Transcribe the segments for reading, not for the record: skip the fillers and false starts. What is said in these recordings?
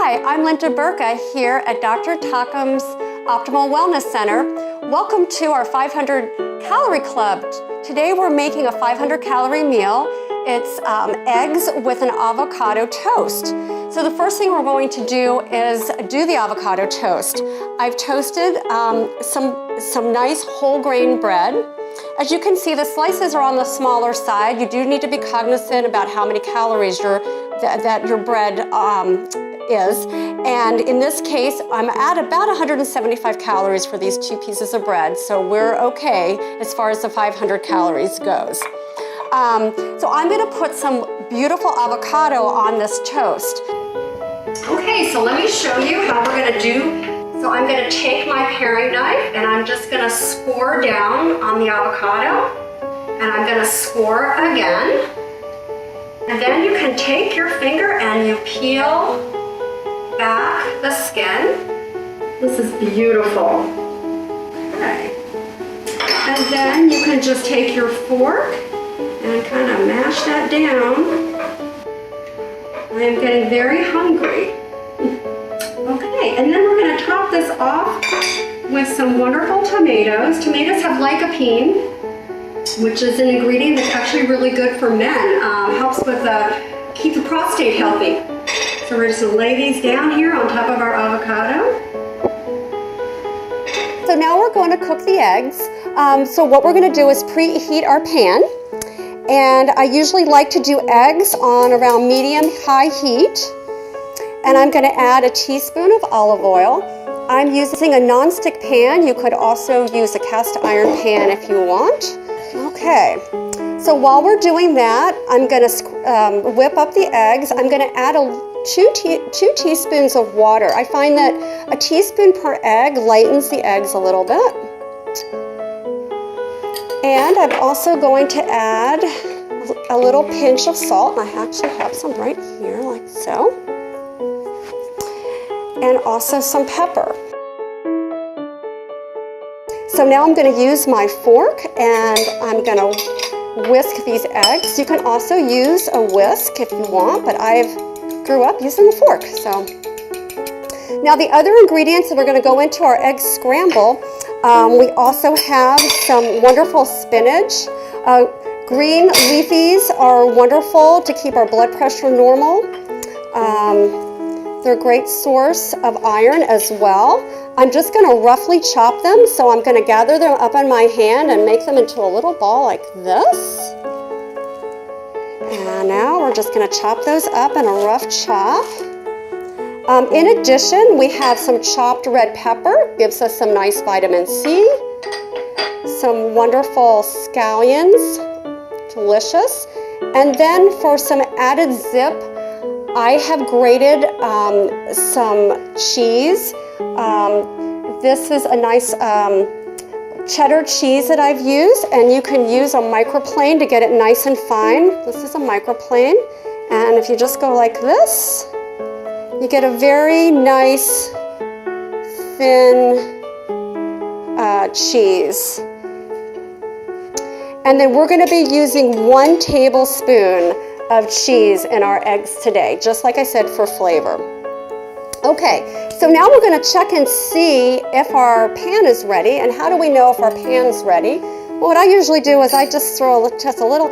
Hi, I'm Linda Burka here at Dr. Tocum's Optimal Wellness Center. Welcome to our 500 Calorie Club. Today we're making a 500 calorie meal. It's eggs with an avocado toast. So the first thing we're going to do is do the avocado toast. I've toasted some nice whole grain bread. As you can see, the slices are on the smaller side. You do need to be cognizant about how many calories that your bread is. And in this case, I'm at about 175 calories for these 2 pieces of bread. So we're okay as far as the 500 calories goes. So I'm gonna put some beautiful avocado on this toast. Okay, so let me show you how we're gonna do. So I'm gonna take my paring knife and I'm just gonna score down on the avocado. And I'm gonna score again. And then you can take your finger and you peel back the skin. This is beautiful. Okay. And then you can just take your fork and kind of mash that down. I am getting very hungry. Okay, and then we're going to top this off with some wonderful tomatoes. Tomatoes have lycopene, which is an ingredient that's actually really good for men. Helps with keep the prostate healthy. So we're just going to lay these down here on top of our avocado. So now we're going to cook the eggs. So what we're going to do is preheat our pan. And I usually like to do eggs on around medium-high heat. And I'm going to add a teaspoon of olive oil. I'm using a non-stick pan. You could also use a cast iron pan if you want. Okay, so while we're doing that, I'm going to whip up the eggs. I'm going to add two teaspoons of water. I find that a teaspoon per egg lightens the eggs a little bit. And I'm also going to add a little pinch of salt. I actually have some right here, like so. And also some pepper. So now I'm going to use my fork and I'm going to whisk these eggs. You can also use a whisk if you want, but I grew up using the fork. So now the other ingredients that we're going to go into our egg scramble, we also have some wonderful spinach. Green leafies are wonderful to keep our blood pressure normal. They're a great source of iron as well. I'm just going to roughly chop them, so I'm going to gather them up on my hand and make them into a little ball like this. And now we're just going to chop those up in a rough chop. In addition, we have some chopped red pepper, gives us some nice vitamin C. Some wonderful scallions, delicious. And then for some added zip, I have grated some cheese. This is a nice cheddar cheese that I've used, and you can use a microplane to get it nice and fine. This is a microplane, and if you just go like this, you get a very nice thin cheese. And then we're going to be using 1 tablespoon of cheese in our eggs today, just like I said, for flavor. Okay, so now we're going to check and see if our pan is ready. And how do we know if our pan's ready? Well, what I usually do is I just throw just a little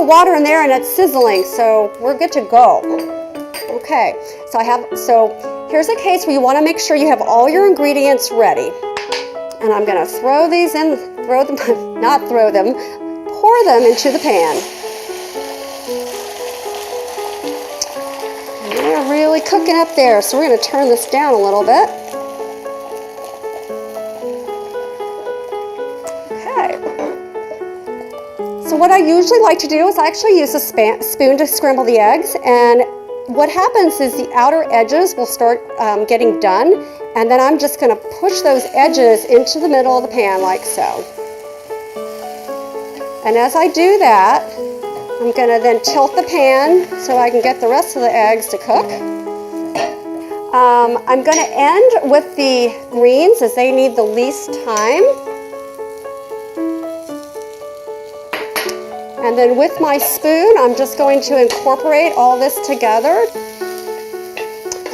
water in there and it's sizzling, so we're good to go. Okay, so here's a case where you want to make sure you have all your ingredients ready. And I'm going to throw these in, pour them into the pan. They're really cooking up there, so we're going to turn this down a little bit. Okay. So what I usually like to do is I actually use a spoon to scramble the eggs, and what happens is the outer edges will start getting done, and then I'm just going to push those edges into the middle of the pan like so. And as I do that, I'm going to then tilt the pan so I can get the rest of the eggs to cook. I'm going to end with the greens as they need the least time. And then with my spoon, I'm just going to incorporate all this together.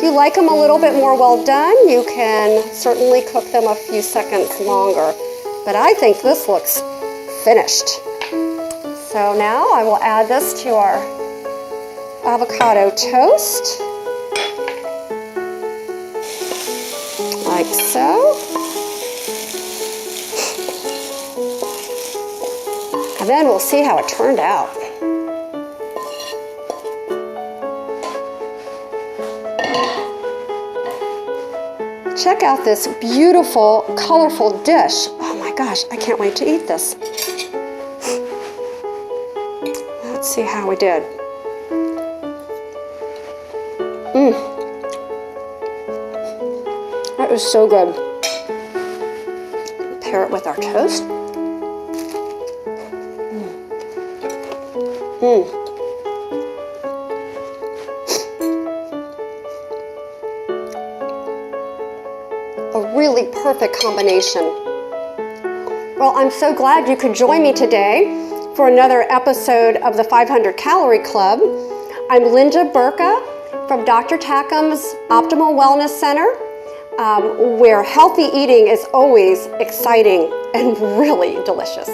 you like them a little bit more well done, you can certainly cook them a few seconds longer. But I think this looks finished. So now I will add this to our avocado toast, like so. And then we'll see how it turned out. Check out this beautiful, colorful dish. Oh my gosh, I can't wait to eat this. Let's see how we did. That was so good. Pair it with our toast. A really perfect combination. Well, I'm so glad you could join me today for another episode of the 500 Calorie Club. I'm Linda Burka from Dr. Tackham's Optimal Wellness Center, where healthy eating is always exciting and really delicious.